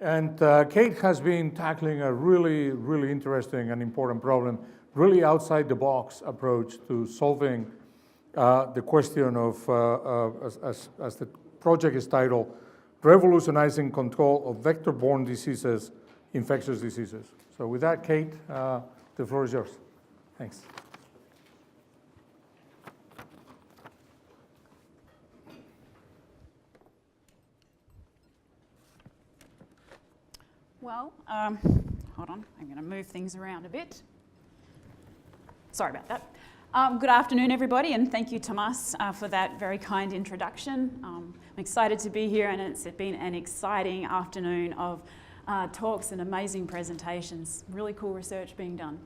And Kate has been tackling a really, really interesting and important problem, really outside the box approach to solving the question of, as the project is titled, Revolutionizing Control of Vector-Borne Diseases, Infectious Diseases. So with that, Kate, the floor is yours. Thanks. Well, hold on, I'm going to move things around a bit. Sorry about that. Good afternoon, everybody, and thank you, Tomas, for that very kind introduction. I'm excited to be here, and it's been an exciting afternoon of talks and amazing presentations. Really cool research being done.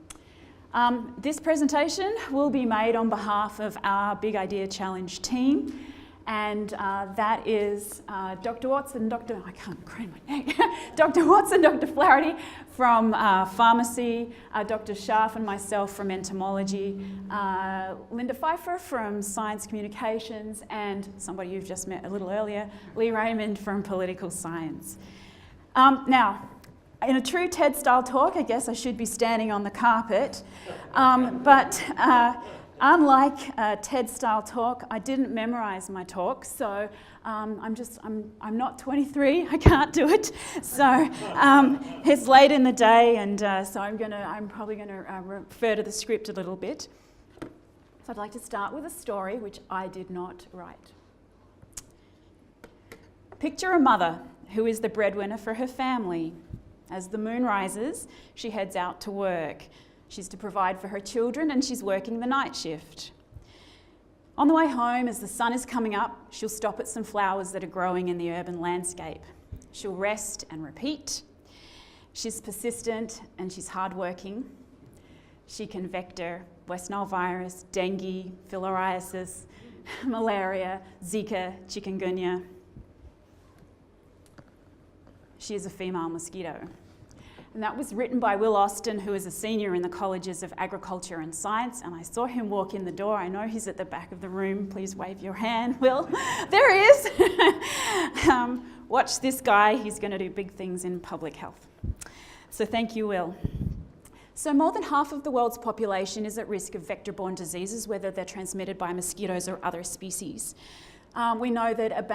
This presentation will be made on behalf of our Big Idea Challenge team. And that is Dr. Watts and Dr. Watts and Dr. Flaherty from pharmacy, Dr. Scharf and myself from entomology, Linda Pfeiffer from science communications, and somebody you've just met a little earlier, Lee Raymond from political science. Now, in a true TED-style talk, I guess I should be standing on the carpet, but unlike a TED-style talk, I didn't memorize my talk, so I'm not 23. I can't do it. So it's late in the day, and so I'm probably gonna refer to the script a little bit. So I'd like to start with a story which I did not write. Picture a mother who is the breadwinner for her family. As the moon rises, she heads out to work. She's to provide for her children, and she's working the night shift. On the way home, as the sun is coming up, she'll stop at some flowers that are growing in the urban landscape. She'll rest and repeat. She's persistent and she's hardworking. She can vector West Nile virus, dengue, filariasis, malaria, Zika, chikungunya. She is a female mosquito. And that was written by Will Austin, who is a senior in the Colleges of Agriculture and Science, and I saw him walk in the door. I know he's at the back of the room. Please wave your hand, Will. There he is. Watch this guy. He's going to do big things in public health. So thank you, Will. So more than half of the world's population is at risk of vector-borne diseases, whether they're transmitted by mosquitoes or other species. We know that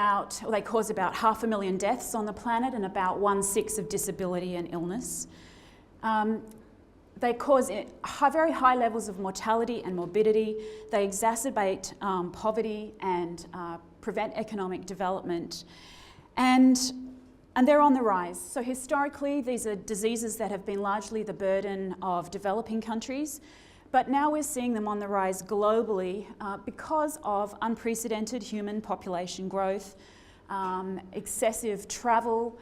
they cause about 500,000 deaths on the planet and about 1/6 of disability and illness. They cause very high levels of mortality and morbidity. They exacerbate poverty and prevent economic development. And they're on the rise. So historically, these are diseases that have been largely the burden of developing countries. But now we're seeing them on the rise globally because of unprecedented human population growth, excessive travel,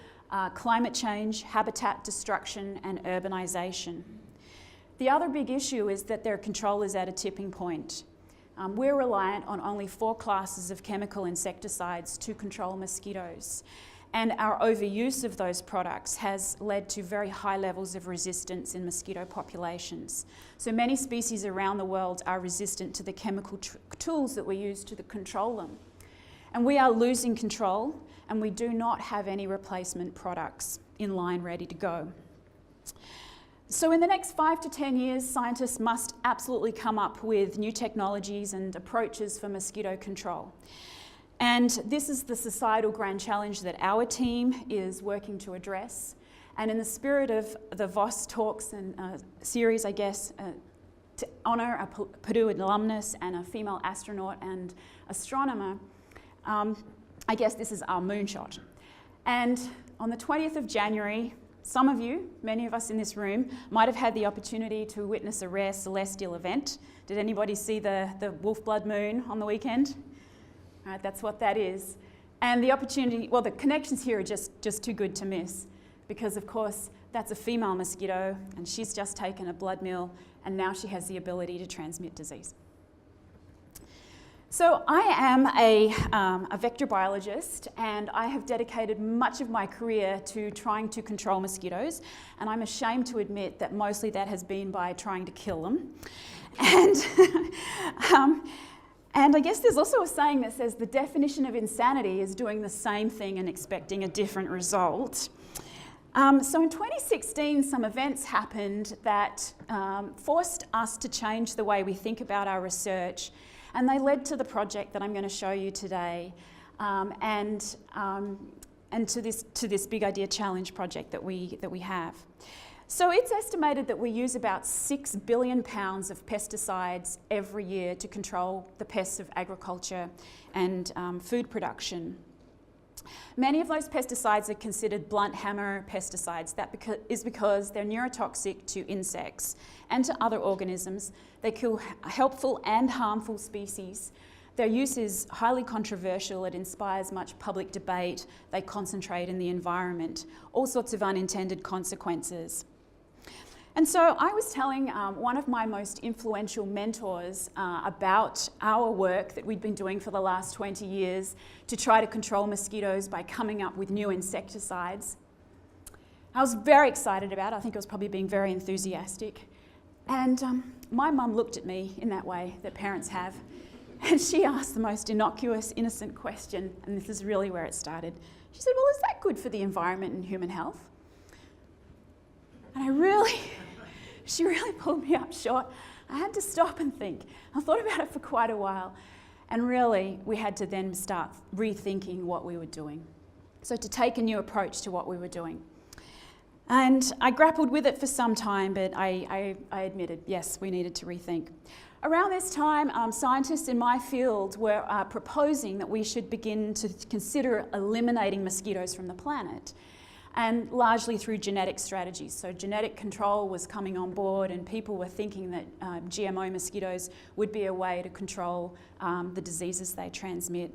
climate change, habitat destruction, and urbanization. The other big issue is that their control is at a tipping point. We're reliant on only 4 classes of chemical insecticides to control mosquitoes. And our overuse of those products has led to very high levels of resistance in mosquito populations. So many species around the world are resistant to the chemical tools that we use to control them. And we are losing control, and we do not have any replacement products in line ready to go. So in the next 5 to 10 years, scientists must absolutely come up with new technologies and approaches for mosquito control. And this is the societal grand challenge that our team is working to address. And in the spirit of the VOS talks and series, I guess, to honour a Purdue alumnus and a female astronaut and astronomer, I guess this is our moonshot. And on the 20th of January, some of you, many of us in this room, might have had the opportunity to witness a rare celestial event. Did anybody see the wolf blood moon on the weekend? All right, that's what that is. And the opportunity, well, the connections here are just too good to miss because, of course, that's a female mosquito and she's just taken a blood meal and now she has the ability to transmit disease. So I am a vector biologist, and I have dedicated much of my career to trying to control mosquitoes, and I'm ashamed to admit that mostly that has been by trying to kill them. And, and I guess there's also a saying that says the definition of insanity is doing the same thing and expecting a different result. So in 2016, some events happened that forced us to change the way we think about our research, and they led to the project that I'm going to show you today, and to this Big Idea Challenge project that we have. So it's estimated that we use about 6 billion pounds of pesticides every year to control the pests of agriculture and food production. Many of those pesticides are considered blunt hammer pesticides. That is because they're neurotoxic to insects and to other organisms. They kill helpful and harmful species. Their use is highly controversial. It inspires much public debate. They concentrate in the environment. All sorts of unintended consequences. And so I was telling one of my most influential mentors about our work that we'd been doing for the last 20 years to try to control mosquitoes by coming up with new insecticides. I was very excited about it. I think I was probably being very enthusiastic. And my mum looked at me in that way that parents have, and she asked the most innocuous, innocent question, and this is really where it started. She said, "Well, is that good for the environment and human health?" And she really pulled me up short. I had to stop and think. I thought about it for quite a while. And really, we had to then start rethinking what we were doing. So to take a new approach to what we were doing. And I grappled with it for some time, but I admitted, yes, we needed to rethink. Around this time, scientists in my field were proposing that we should begin to consider eliminating mosquitoes from the planet, and largely through genetic strategies. So genetic control was coming on board, and people were thinking that GMO mosquitoes would be a way to control the diseases they transmit.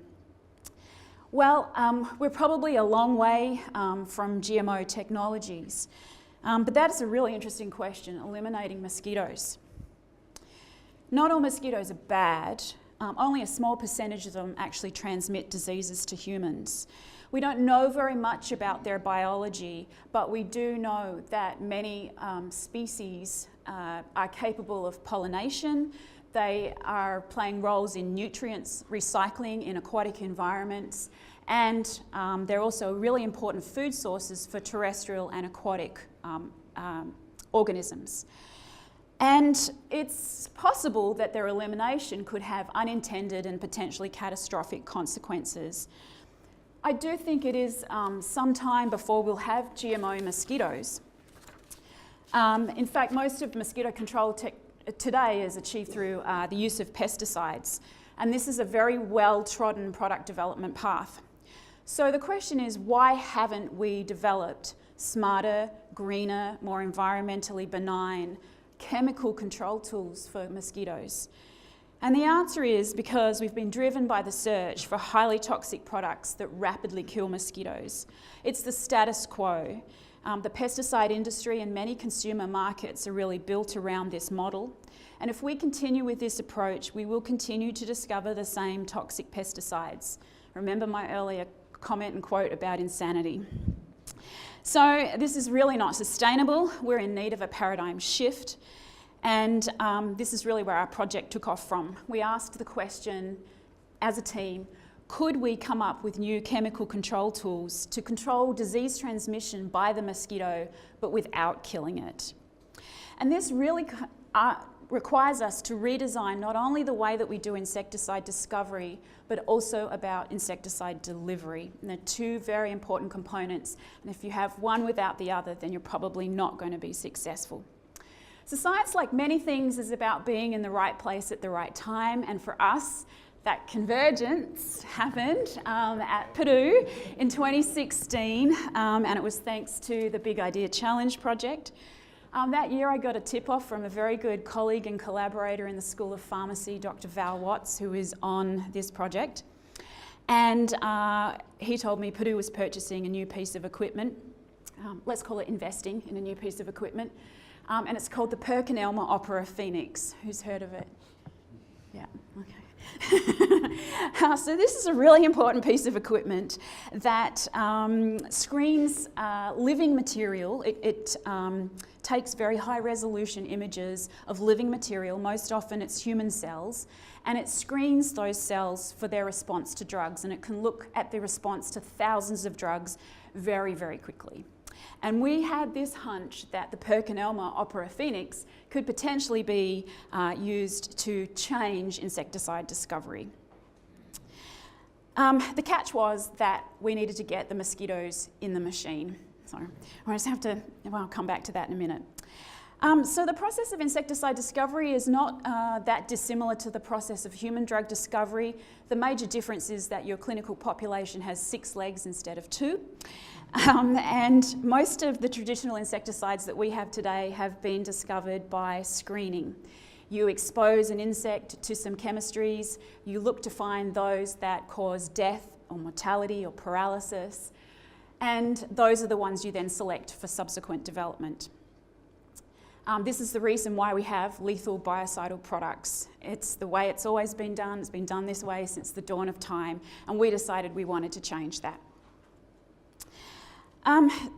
Well, we're probably a long way from GMO technologies, but that's a really interesting question, eliminating mosquitoes. Not all mosquitoes are bad. Only a small percentage of them actually transmit diseases to humans. We don't know very much about their biology, but we do know that many species are capable of pollination. They are playing roles in nutrients recycling in aquatic environments, and they're also really important food sources for terrestrial and aquatic organisms. And it's possible that their elimination could have unintended and potentially catastrophic consequences. I do think it is some time before we'll have GMO mosquitoes. In fact, most of mosquito control today is achieved through the use of pesticides, and this is a very well-trodden product development path. So the question is, why haven't we developed smarter, greener, more environmentally benign chemical control tools for mosquitoes? And the answer is because we've been driven by the search for highly toxic products that rapidly kill mosquitoes. It's the status quo. The pesticide industry and many consumer markets are really built around this model. And if we continue with this approach, we will continue to discover the same toxic pesticides. Remember my earlier comment and quote about insanity. So this is really not sustainable. We're in need of a paradigm shift. And this is really where our project took off from. We asked the question, as a team, could we come up with new chemical control tools to control disease transmission by the mosquito, but without killing it? And this really requires us to redesign not only the way that we do insecticide discovery, but also about insecticide delivery. And they're two very important components. And if you have one without the other, then you're probably not going to be successful. So science, like many things, is about being in the right place at the right time. And for us, that convergence happened at Purdue in 2016, and it was thanks to the Big Idea Challenge project. That year I got a tip-off from a very good colleague and collaborator in the School of Pharmacy, Dr. Val Watts, who is on this project. And he told me Purdue was purchasing a new piece of equipment. Let's call it investing in a new piece of equipment. And it's called the Perkin-Elmer Opera Phoenix. Who's heard of it? Yeah, okay. So this is a really important piece of equipment that screens living material. It takes very high resolution images of living material, most often it's human cells, and it screens those cells for their response to drugs, and it can look at the response to thousands of drugs very, very quickly. And we had this hunch that the Perkinelma opera phoenix could potentially be used to change insecticide discovery. The catch was that we needed to get the mosquitoes in the machine. So I just have to, well, I'll come back to that in a minute. So the process of insecticide discovery is not that dissimilar to the process of human drug discovery. The major difference is that your clinical population has 6 legs instead of 2. And most of the traditional insecticides that we have today have been discovered by screening. You expose an insect to some chemistries, you look to find those that cause death or mortality or paralysis, and those are the ones you then select for subsequent development. This is the reason why we have lethal biocidal products. It's the way it's always been done. It's been done this way since the dawn of time, and we decided we wanted to change that.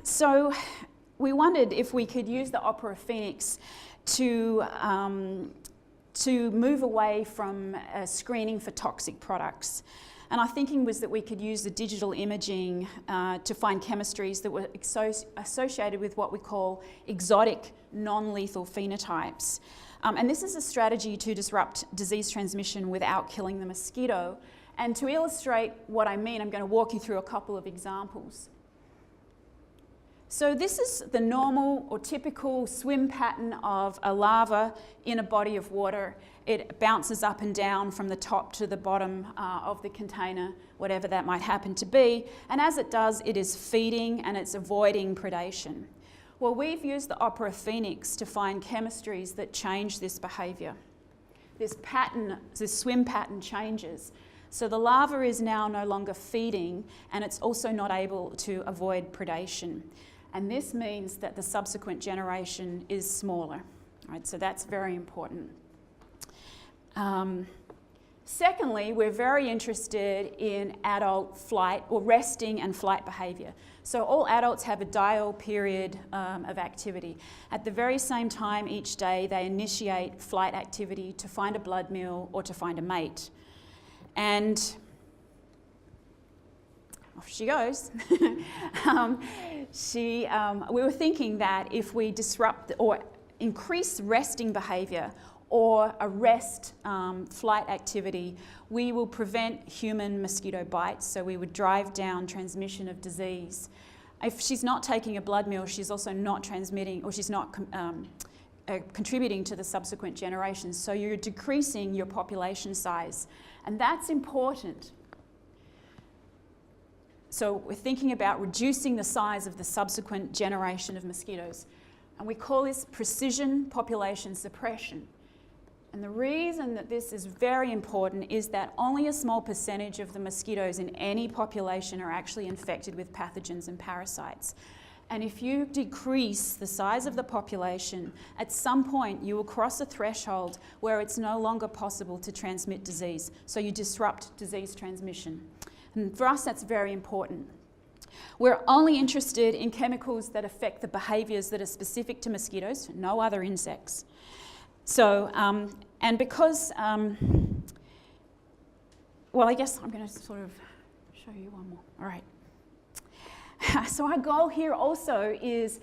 So we wondered if we could use the opera phoenix to move away from screening for toxic products. And our thinking was that we could use the digital imaging to find chemistries that were associated with what we call exotic non-lethal phenotypes. And this is a strategy to disrupt disease transmission without killing the mosquito. And to illustrate what I mean, I'm going to walk you through a couple of examples. So this is the normal or typical swim pattern of a larva in a body of water. It bounces up and down from the top to the bottom of the container, whatever that might happen to be. And as it does, it is feeding and it's avoiding predation. Well, we've used the opera phoenix to find chemistries that change this behaviour. This pattern, this swim pattern changes. So the larva is now no longer feeding, and it's also not able to avoid predation. And this means that the subsequent generation is smaller. Right, so that's very important. Secondly, we're very interested in adult flight or resting and flight behaviour. So all adults have a diel period of activity. At the very same time each day, they initiate flight activity to find a blood meal or to find a mate. And off she goes. We were thinking that if we disrupt or increase resting behaviour or arrest flight activity, we will prevent human mosquito bites, so we would drive down transmission of disease. If she's not taking a blood meal, she's also not transmitting, or she's not contributing to the subsequent generations, so you're decreasing your population size. And that's important. So we're thinking about reducing the size of the subsequent generation of mosquitoes. And we call this precision population suppression. And the reason that this is very important is that only a small percentage of the mosquitoes in any population are actually infected with pathogens and parasites. And if you decrease the size of the population, at some point you will cross a threshold where it's no longer possible to transmit disease. So you disrupt disease transmission. And for us, that's very important. We're only interested in chemicals that affect the behaviours that are specific to mosquitoes, no other insects. So, and because, well, I guess I'm going to sort of show you one more. All right. So our goal here also is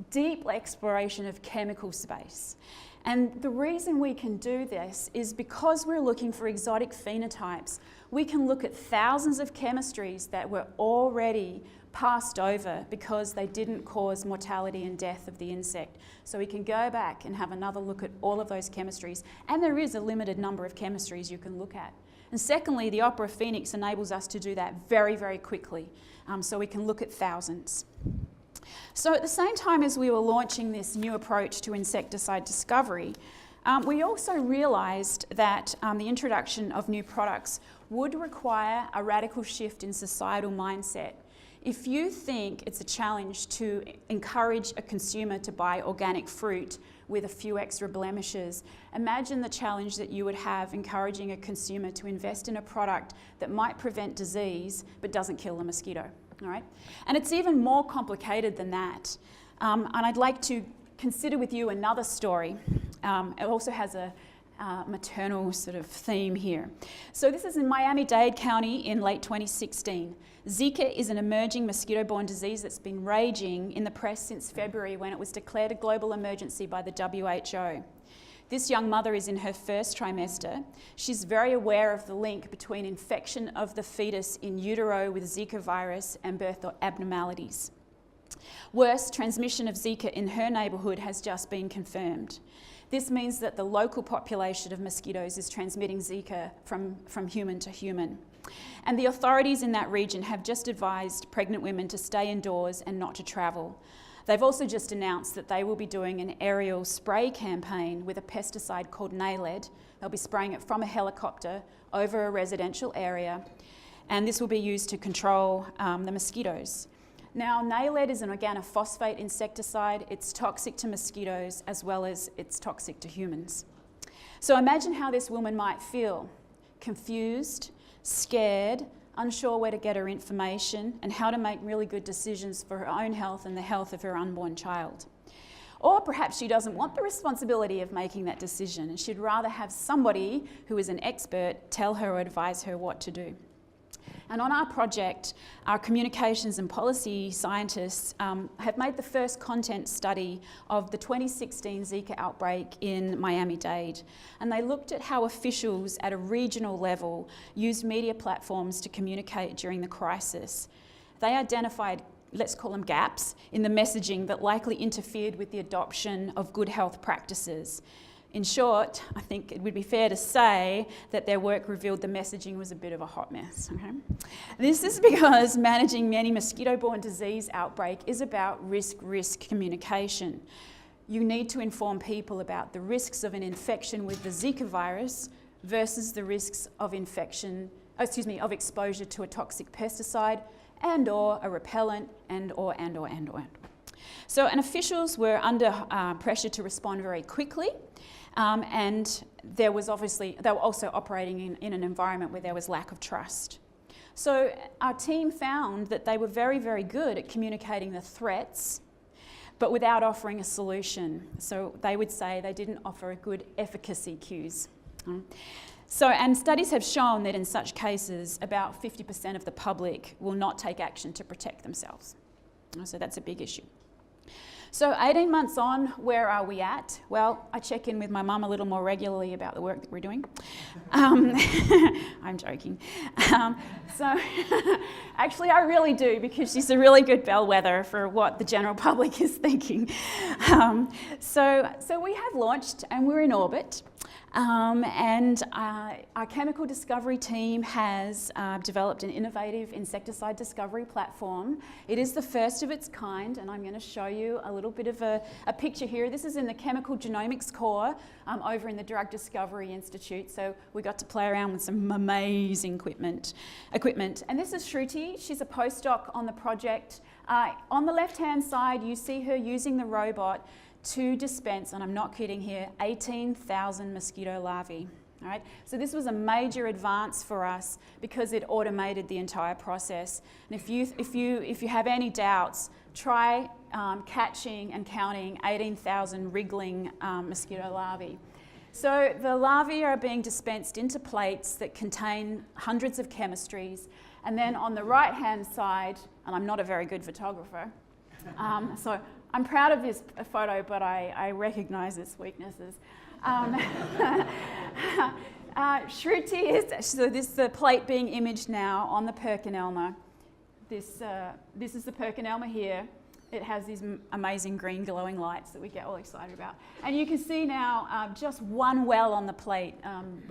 deep exploration of chemical space. And the reason we can do this is because we're looking for exotic phenotypes. We can look at thousands of chemistries that were already passed over because they didn't cause mortality and death of the insect. So we can go back and have another look at all of those chemistries. And there is a limited number of chemistries you can look at. And secondly, the opera phoenix enables us to do that very, very quickly. So we can look at thousands. So at the same time as we were launching this new approach to insecticide discovery, we also realised that the introduction of new products would require a radical shift in societal mindset. If you think it's a challenge to encourage a consumer to buy organic fruit with a few extra blemishes, imagine the challenge that you would have encouraging a consumer to invest in a product that might prevent disease but doesn't kill the mosquito. All right? And it's even more complicated than that. And I'd like to consider with you another story. It also has maternal sort of theme here. So this is in Miami-Dade County in late 2016. Zika is an emerging mosquito-borne disease that's been raging in the press since February when it was declared a global emergency by the WHO. This young mother is in her first trimester. She's very aware of the link between infection of the fetus in utero with Zika virus and birth abnormalities. Worse, transmission of Zika in her neighbourhood has just been confirmed. This means that the local population of mosquitoes is transmitting Zika from human to human. And the authorities in that region have just advised pregnant women to stay indoors and not to travel. They've also just announced that they will be doing an aerial spray campaign with a pesticide called NALED. They'll be spraying it from a helicopter over a residential area, and this will be used to control the mosquitoes. Now, NALED is an organophosphate insecticide. It's toxic to mosquitoes as well as it's toxic to humans. So imagine how this woman might feel: confused, scared, unsure where to get her information and how to make really good decisions for her own health and the health of her unborn child. Or perhaps she doesn't want the responsibility of making that decision and she'd rather have somebody who is an expert tell her or advise her what to do. And on our project, our communications and policy scientists have made the first content study of the 2016 Zika outbreak in Miami-Dade. And they looked at how officials at a regional level used media platforms to communicate during the crisis. They identified, let's call them gaps, in the messaging that likely interfered with the adoption of good health practices. In short, I think it would be fair to say that their work revealed the messaging was a bit of a hot mess. Okay? This is because managing any mosquito-borne disease outbreak is about risk-risk communication. You need to inform people about the risks of an infection with the Zika virus versus the risks of of exposure to a toxic pesticide and/or a repellent and/or. So, and officials were under pressure to respond very quickly. And they were also operating in an environment where there was lack of trust. So our team found that they were very, very good at communicating the threats, but without offering a solution. So they would say they didn't offer a good efficacy cues. And studies have shown that in such cases, about 50% of the public will not take action to protect themselves. So that's a big issue. So 18 months on, where are we at? Well, I check in with my mum a little more regularly about the work that we're doing. I'm joking. Actually, I really do, because she's a really good bellwether for what the general public is thinking. So we have launched and we're in orbit. And our chemical discovery team has developed an innovative insecticide discovery platform. It is the first of its kind, and I'm going to show you a little bit of a picture here. This is in the Chemical Genomics Core over in the Drug Discovery Institute. So we got to play around with some amazing equipment. And this is Shruti. She's a postdoc on the project. On the left-hand side, you see her using the robot to dispense, and I'm not kidding here, 18,000 mosquito larvae. All right? So this was a major advance for us because it automated the entire process. And if you have any doubts, try catching and counting 18,000 wriggling mosquito larvae. So the larvae are being dispensed into plates that contain hundreds of chemistries, and then on the right-hand side, and I'm not a very good photographer, so I'm proud of this photo, but I recognise its weaknesses. Shruti is, so this is the plate being imaged now on the Perkinelma. This is the Perkinelma here. It has these amazing green glowing lights that we get all excited about. And you can see now just one well on the plate,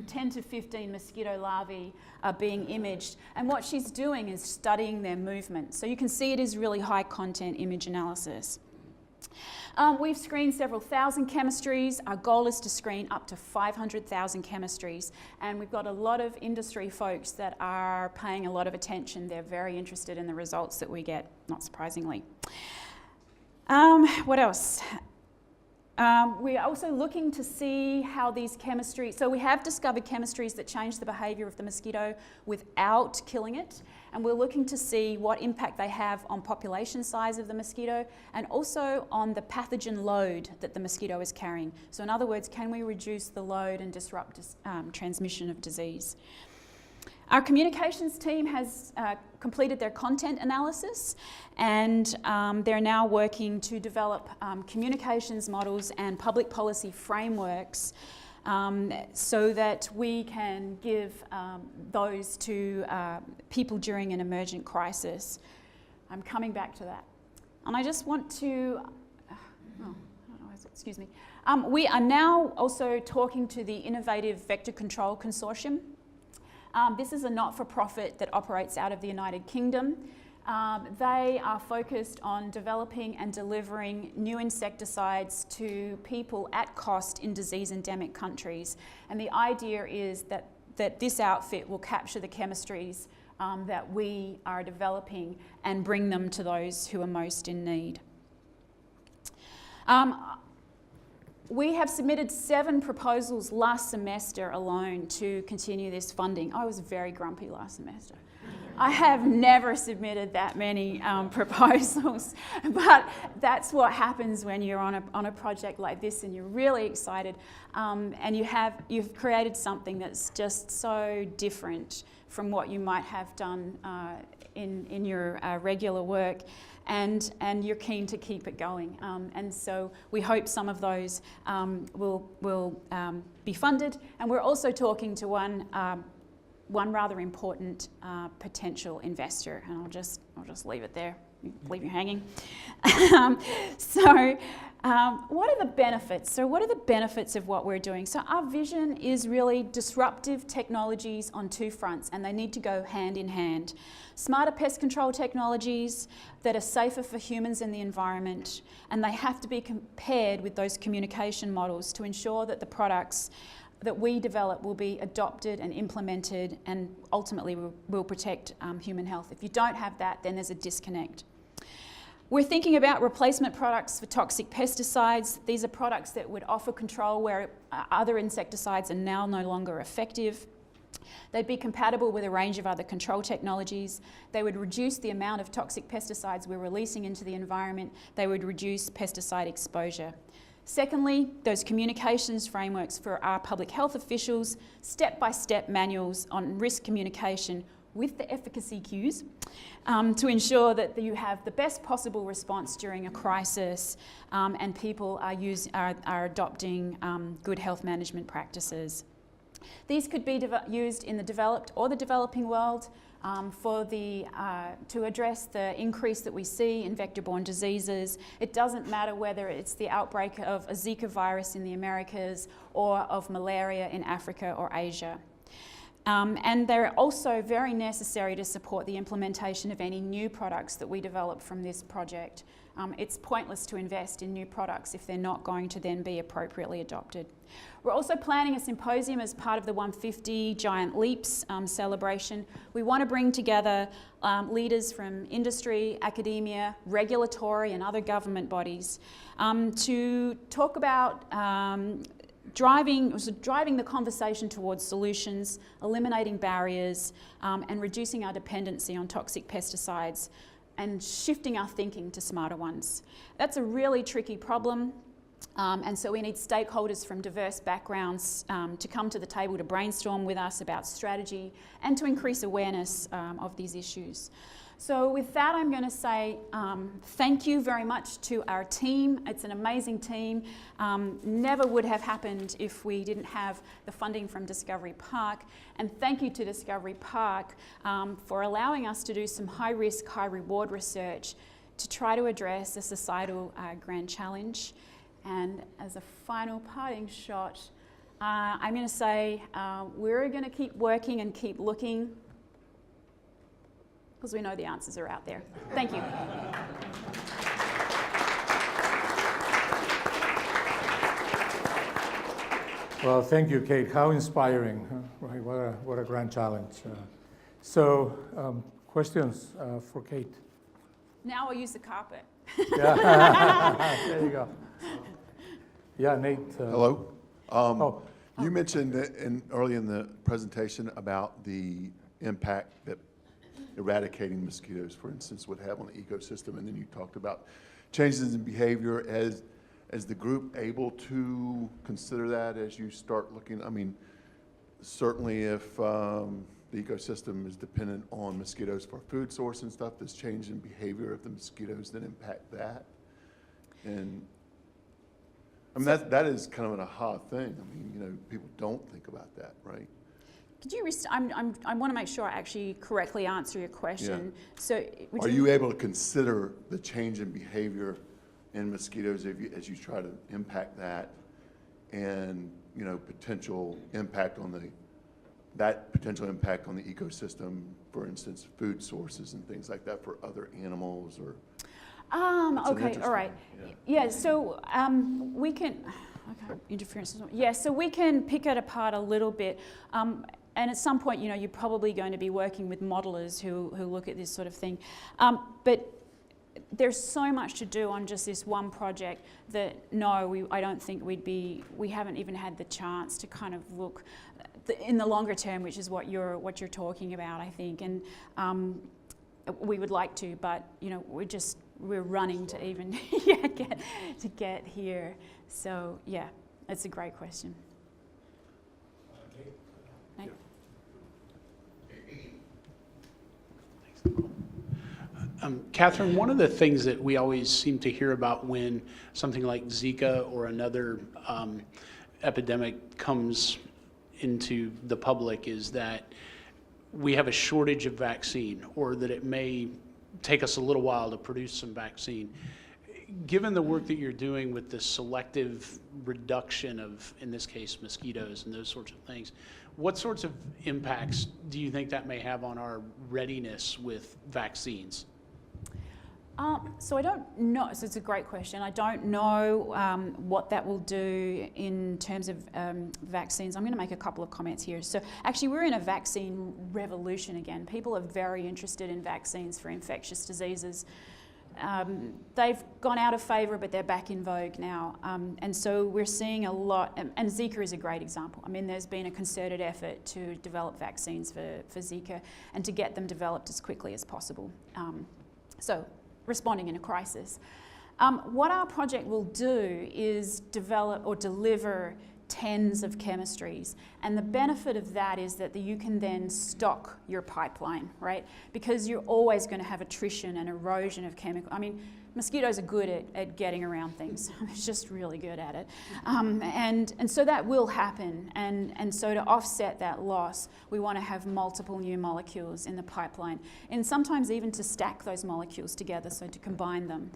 10 to 15 mosquito larvae are being imaged. And what she's doing is studying their movement. So you can see it is really high content image analysis. We've screened several thousand chemistries. Our goal is to screen up to 500,000 chemistries. And we've got a lot of industry folks that are paying a lot of attention. They're very interested in the results that we get, not surprisingly. What else? We're also looking to see how these chemistries, so we have discovered chemistries that change the behaviour of the mosquito without killing it, and we're looking to see what impact they have on population size of the mosquito and also on the pathogen load that the mosquito is carrying. So in other words, can we reduce the load and disrupt transmission of disease? Our communications team has completed their content analysis, and they're now working to develop communications models and public policy frameworks so that we can give those to people during an emergent crisis. I'm coming back to that. And I just want to, excuse me. We are now also talking to the Innovative Vector Control Consortium. This is a not-for-profit that operates out of the United Kingdom. They are focused on developing and delivering new insecticides to people at cost in disease-endemic countries. And the idea is that this outfit will capture the chemistries that we are developing and bring them to those who are most in need. We have submitted 7 proposals last semester alone to continue this funding. I was very grumpy last semester. I have never submitted that many proposals, but that's what happens when you're on a project like this and you're really excited, and you've created something that's just so different from what you might have done in your regular work. And you're keen to keep it going. And so we hope some of those will be funded. And we're also talking to one rather important potential investor. And I'll just leave it there, leave you hanging. What are the benefits? So what are the benefits of what we're doing? So our vision is really disruptive technologies on 2 fronts, and they need to go hand in hand. Smarter pest control technologies that are safer for humans and the environment, and they have to be compared with those communication models to ensure that the products that we develop will be adopted and implemented and ultimately will protect human health. If you don't have that, then there's a disconnect. We're thinking about replacement products for toxic pesticides. These are products that would offer control where other insecticides are now no longer effective. They'd be compatible with a range of other control technologies. They would reduce the amount of toxic pesticides we're releasing into the environment. They would reduce pesticide exposure. Secondly, those communications frameworks for our public health officials, step-by-step manuals on risk communication with the efficacy cues to ensure that you have the best possible response during a crisis and people are adopting good health management practices. These could be used in the developed or the developing world to address the increase that we see in vector-borne diseases. It doesn't matter whether it's the outbreak of a Zika virus in the Americas or of malaria in Africa or Asia. And they're also very necessary to support the implementation of any new products that we develop from this project. It's pointless to invest in new products if they're not going to then be appropriately adopted. We're also planning a symposium as part of the 150 Giant Leaps celebration. We want to bring together leaders from industry, academia, regulatory and other government bodies to talk about driving the conversation towards solutions, eliminating barriers, and reducing our dependency on toxic pesticides and shifting our thinking to smarter ones. That's a really tricky problem, and so we need stakeholders from diverse backgrounds to come to the table to brainstorm with us about strategy and to increase awareness of these issues. So with that, I'm going to say thank you very much to our team. It's an amazing team. Never would have happened if we didn't have the funding from Discovery Park. And thank you to Discovery Park for allowing us to do some high-risk, high-reward research to try to address a societal grand challenge. And as a final parting shot, I'm going to say we're going to keep working and keep looking, because we know the answers are out there. Thank you. Well, thank you, Kate. How inspiring, huh? Right? What a grand challenge. Questions for Kate? Now I'll use the carpet. Yeah. There you go. Yeah, Nate. Hello. Oh, You mentioned early in the presentation about the impact that eradicating mosquitoes, for instance, would have on the ecosystem, and then you talked about changes in behavior. As the group able to consider that as you start looking? I mean, certainly if the ecosystem is dependent on mosquitoes for food source and stuff, this change in behavior of the mosquitoes then impact that. And I mean, that is kind of an aha thing. I mean, you know, people don't think about that, right? Could you, I want to make sure I actually correctly answer your question. Yeah. So, Are you able to consider the change in behavior in mosquitoes as you try to impact that, and, you know, potential impact on the ecosystem, for instance, food sources and things like that for other animals, or? Okay, all right. Yeah, so we can, okay, interference. Yeah, so we can pick it apart a little bit. And at some point, you know, you're probably going to be working with modelers who look at this sort of thing. But there's so much to do on just this one project that, no, I don't think we haven't even had the chance to kind of look in the longer term, which is what you're talking about, I think. And we would like to, but, you know, we're running to even get here. So yeah, it's a great question. Nate? Catherine, one of the things that we always seem to hear about when something like Zika or another epidemic comes into the public is that we have a shortage of vaccine, or that it may take us a little while to produce some vaccine. Given the work that you're doing with the selective reduction of, in this case, mosquitoes and those sorts of things, what sorts of impacts do you think that may have on our readiness with vaccines? So I don't know, so it's a great question. I don't know what that will do in terms of vaccines. I'm going to make a couple of comments here. So actually we're in a vaccine revolution again. People are very interested in vaccines for infectious diseases. They've gone out of favour, but they're back in vogue now. And so we're seeing a lot, and Zika is a great example. I mean, there's been a concerted effort to develop vaccines for Zika and to get them developed as quickly as possible. So responding in a crisis. What our project will do is develop or deliver tens of chemistries, and the benefit of that is that you can then stock your pipeline, right? Because you're always going to have attrition and erosion of chemical. I mean, mosquitoes are good at getting around things. They're just really good at it. And so that will happen. And so to offset that loss, we want to have multiple new molecules in the pipeline, and sometimes even to stack those molecules together, so to combine them.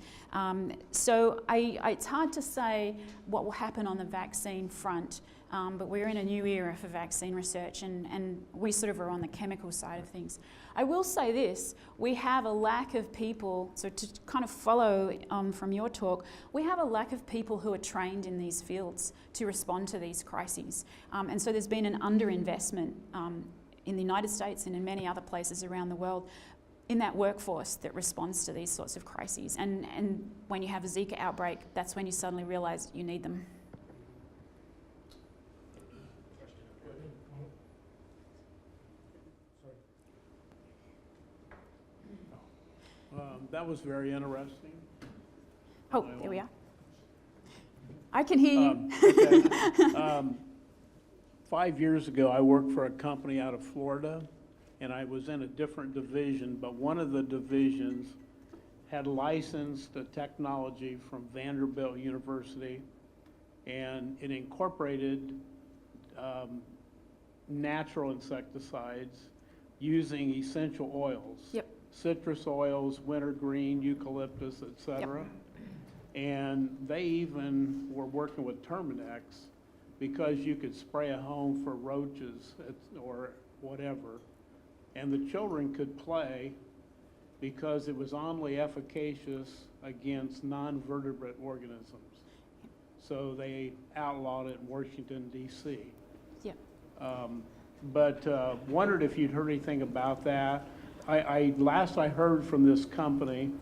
So it's hard to say what will happen on the vaccine front, but we're in a new era for vaccine research, and we sort of are on the chemical side of things. I will say this, we have a lack of people, so to kind of follow from your talk, we have a lack of people who are trained in these fields to respond to these crises. And so there's been an underinvestment in the United States and in many other places around the world in that workforce that responds to these sorts of crises. And when you have a Zika outbreak, that's when you suddenly realize you need them. That was very interesting. Oh, there we are. I can hear you. Okay. 5 years ago, I worked for a company out of Florida, and I was in a different division, but one of the divisions had licensed the technology from Vanderbilt University, and it incorporated natural insecticides using essential oils. Yep. Citrus oils, wintergreen, eucalyptus, etc. Yep. And they even were working with Terminex because you could spray a home for roaches or whatever. And the children could play because it was only efficacious against non-vertebrate organisms. So they outlawed it in Washington, D.C. Yep. But wondered if you'd heard anything about that. Last I heard from this company,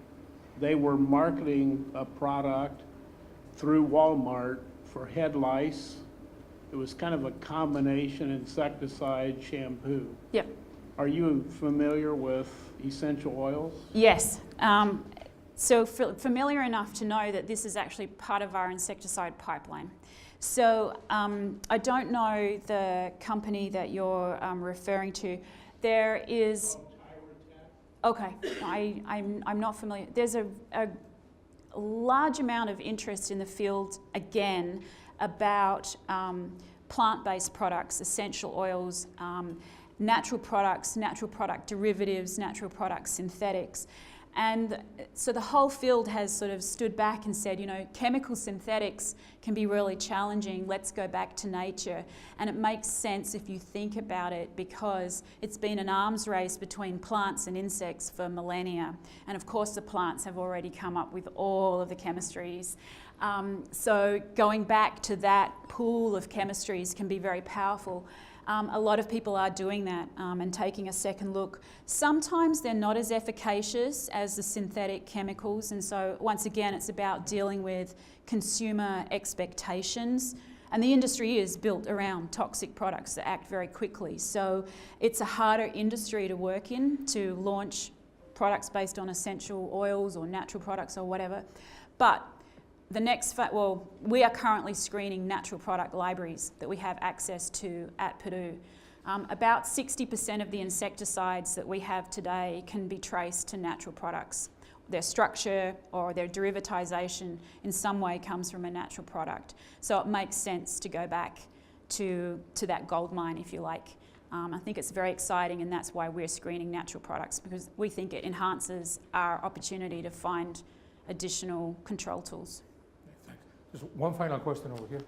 they were marketing a product through Walmart for head lice. It was kind of a combination insecticide shampoo. Yep. Are you familiar with essential oils? Yes. So familiar enough to know that this is actually part of our insecticide pipeline. So I don't know the company that you're referring to. There is. Okay, I'm not familiar. There's a large amount of interest in the field again about plant-based products, essential oils, natural products, natural product derivatives, natural product synthetics. And so the whole field has sort of stood back and said, you know, chemical synthetics can be really challenging. Let's go back to nature. And it makes sense if you think about it, because it's been an arms race between plants and insects for millennia. And of course the plants have already come up with all of the chemistries. So going back to that pool of chemistries can be very powerful. A lot of people are doing that and taking a second look. Sometimes they're not as efficacious as the synthetic chemicals, and so once again it's about dealing with consumer expectations. And the industry is built around toxic products that act very quickly. So it's a harder industry to work in, to launch products based on essential oils or natural products or whatever. But the next, we are currently screening natural product libraries that we have access to at Purdue. About 60% of the insecticides that we have today can be traced to natural products. Their structure or their derivatization in some way comes from a natural product. So it makes sense to go back to that gold mine, if you like. I think it's very exciting, and that's why we're screening natural products, because we think it enhances our opportunity to find additional control tools. Just one final question over here.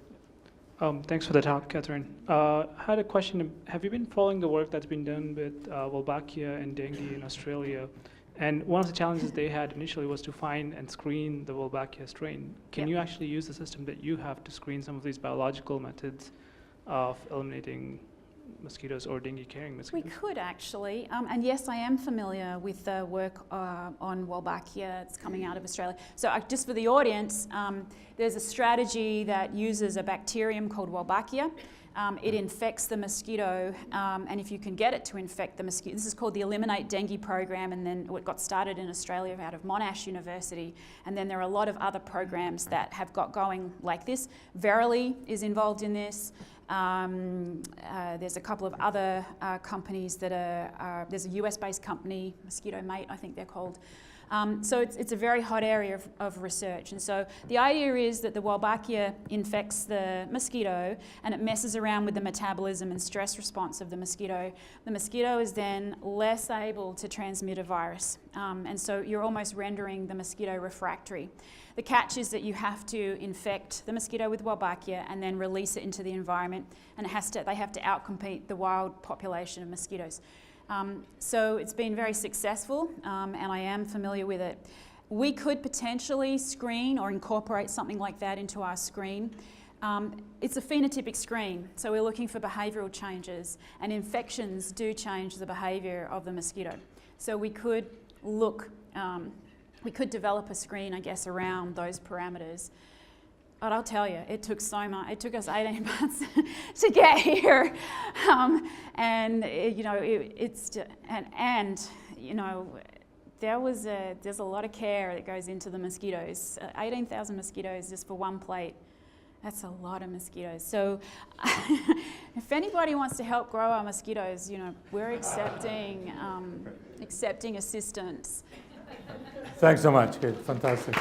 Thanks for the talk, Catherine. I had a question. Have you been following the work that's been done with Wolbachia and dengue in Australia? And one of the challenges they had initially was to find and screen the Wolbachia strain. Can you actually use the system that you have to screen some of these biological methods of eliminating mosquitoes or dengue-carrying mosquitoes? We could actually, and yes, I am familiar with the work on Wolbachia. It's coming out of Australia. So just for the audience, there's a strategy that uses a bacterium called Wolbachia. It infects the mosquito, and if you can get it to infect the mosquito, this is called the Eliminate Dengue program, and then it got started in Australia out of Monash University, and then there are a lot of other programs that have got going like this. Verily is involved in this. There's a couple of other companies that are, there's a US-based company, Mosquito Mate, I think they're called. So it's a very hot area of research. And so the idea is that the Wolbachia infects the mosquito and it messes around with the metabolism and stress response of the mosquito. The mosquito is then less able to transmit a virus. And so you're almost rendering the mosquito refractory. The catch is that you have to infect the mosquito with Wolbachia and then release it into the environment, and they have to outcompete the wild population of mosquitoes. So it's been very successful, and I am familiar with it. We could potentially screen or incorporate something like that into our screen. It's a phenotypic screen, so we're looking for behavioural changes, and infections do change the behaviour of the mosquito. So we could look, we could develop a screen, I guess, around those parameters. But I'll tell you, it took so much. It took us 18 months to get here, and you know, you know, there's a lot of care that goes into the mosquitoes. 18,000 mosquitoes just for one plate. That's a lot of mosquitoes. So, if anybody wants to help grow our mosquitoes, you know, we're accepting assistance. Thanks so much, Kate. Fantastic.